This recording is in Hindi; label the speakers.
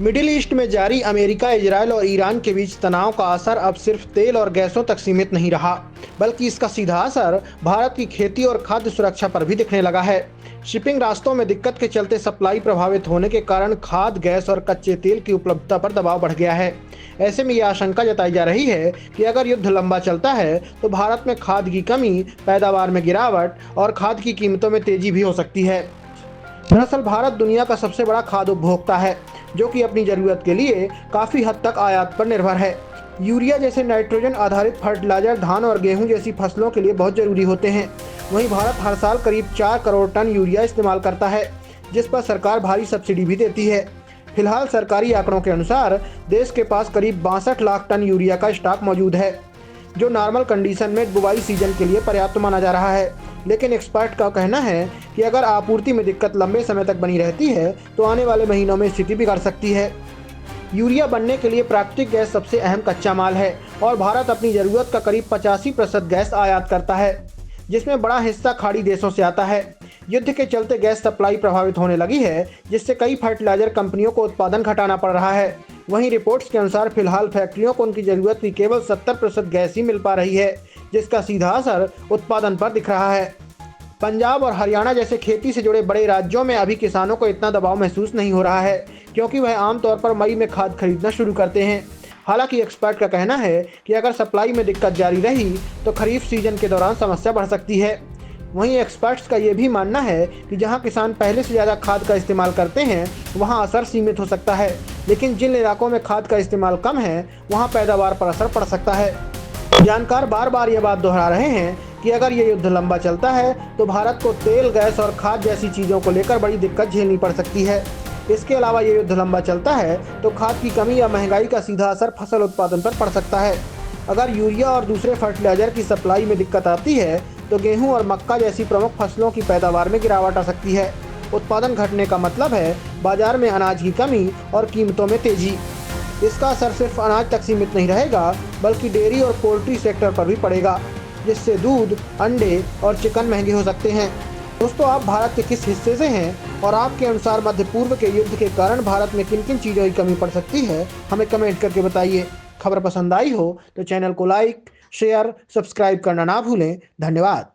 Speaker 1: मिडिल ईस्ट में जारी अमेरिका, इजरायल और ईरान के बीच तनाव का असर अब सिर्फ तेल और गैसों तक सीमित नहीं रहा, बल्कि इसका सीधा असर भारत की खेती और खाद्य सुरक्षा पर भी दिखने लगा है। शिपिंग रास्तों में दिक्कत के चलते सप्लाई प्रभावित होने के कारण खाद, गैस और कच्चे तेल की उपलब्धता पर दबाव बढ़ गया है। ऐसे में यह आशंका जताई जा रही है कि अगर युद्ध लंबा चलता है तो भारत में खाद की कमी, पैदावार में गिरावट और खाद की कीमतों में तेजी भी हो सकती है। दरअसल भारत दुनिया का सबसे बड़ा खाद्य उपभोक्ता है, जो कि अपनी जरूरत के लिए काफी हद तक आयात पर निर्भर है। यूरिया जैसे नाइट्रोजन आधारित फर्टिलाइजर धान और गेहूं जैसी फसलों के लिए बहुत जरूरी होते हैं। वहीं भारत हर साल करीब 4 करोड़ टन यूरिया इस्तेमाल करता है, जिस पर सरकार भारी सब्सिडी भी देती है। फिलहाल सरकारी आंकड़ों के अनुसार देश के पास करीब 62 लाख टन यूरिया का स्टॉक मौजूद है, जो नॉर्मल कंडीशन में बुवाई सीजन के लिए पर्याप्त माना जा रहा है। लेकिन एक्सपर्ट का कहना है कि अगर आपूर्ति में दिक्कत लंबे समय तक बनी रहती है तो आने वाले महीनों में स्थिति बिगड़ सकती है। यूरिया बनने के लिए प्राकृतिक गैस सबसे अहम कच्चा माल है और भारत अपनी ज़रूरत का करीब 85% गैस आयात करता है, जिसमें बड़ा हिस्सा खाड़ी देशों से आता है। युद्ध के चलते गैस सप्लाई प्रभावित होने लगी है, जिससे कई फर्टिलाइजर कंपनियों को उत्पादन घटाना पड़ रहा है। वहीं रिपोर्ट्स के अनुसार फिलहाल फैक्ट्रियों को उनकी ज़रूरत की केवल 70% गैस ही मिल पा रही है, जिसका सीधा असर उत्पादन पर दिख रहा है। पंजाब और हरियाणा जैसे खेती से जुड़े बड़े राज्यों में अभी किसानों को इतना दबाव महसूस नहीं हो रहा है, क्योंकि वह आमतौर पर मई में खाद खरीदना शुरू करते हैं। हालांकि एक्सपर्ट का कहना है कि अगर सप्लाई में दिक्कत जारी रही तो खरीफ सीजन के दौरान समस्या बढ़ सकती है। वहीं एक्सपर्ट्स का यह भी मानना है कि जहां किसान पहले से ज़्यादा खाद का इस्तेमाल करते हैं वहां असर सीमित हो सकता है, लेकिन जिन इलाकों में खाद का इस्तेमाल कम है वहां पैदावार पर असर पड़ सकता है। जानकार बार बार ये बात दोहरा रहे हैं कि अगर ये युद्ध लंबा चलता है तो भारत को तेल, गैस और खाद जैसी चीज़ों को लेकर बड़ी दिक्कत झेलनी पड़ सकती है। इसके अलावा ये युद्ध लंबा चलता है तो खाद की कमी या महंगाई का सीधा असर फसल उत्पादन पर पड़ सकता है। अगर यूरिया और दूसरे फर्टिलाइजर की सप्लाई में दिक्कत आती है तो गेहूं और मक्का जैसी प्रमुख फसलों की पैदावार में गिरावट आ सकती है। उत्पादन घटने का मतलब है बाजार में अनाज की कमी और कीमतों में तेजी। इसका असर सिर्फ अनाज तक सीमित नहीं रहेगा, बल्कि डेयरी और पोल्ट्री सेक्टर पर भी पड़ेगा, जिससे दूध, अंडे और चिकन महंगे हो सकते हैं। दोस्तों, आप भारत के किस हिस्से से हैं और आपके अनुसार मध्य पूर्व के युद्ध के कारण भारत में किन किन चीज़ों की कमी पड़ सकती है, हमें कमेंट करके बताइए। खबर पसंद आई हो तो चैनल को लाइक, शेयर, सब्सक्राइब करना ना भूलें। धन्यवाद।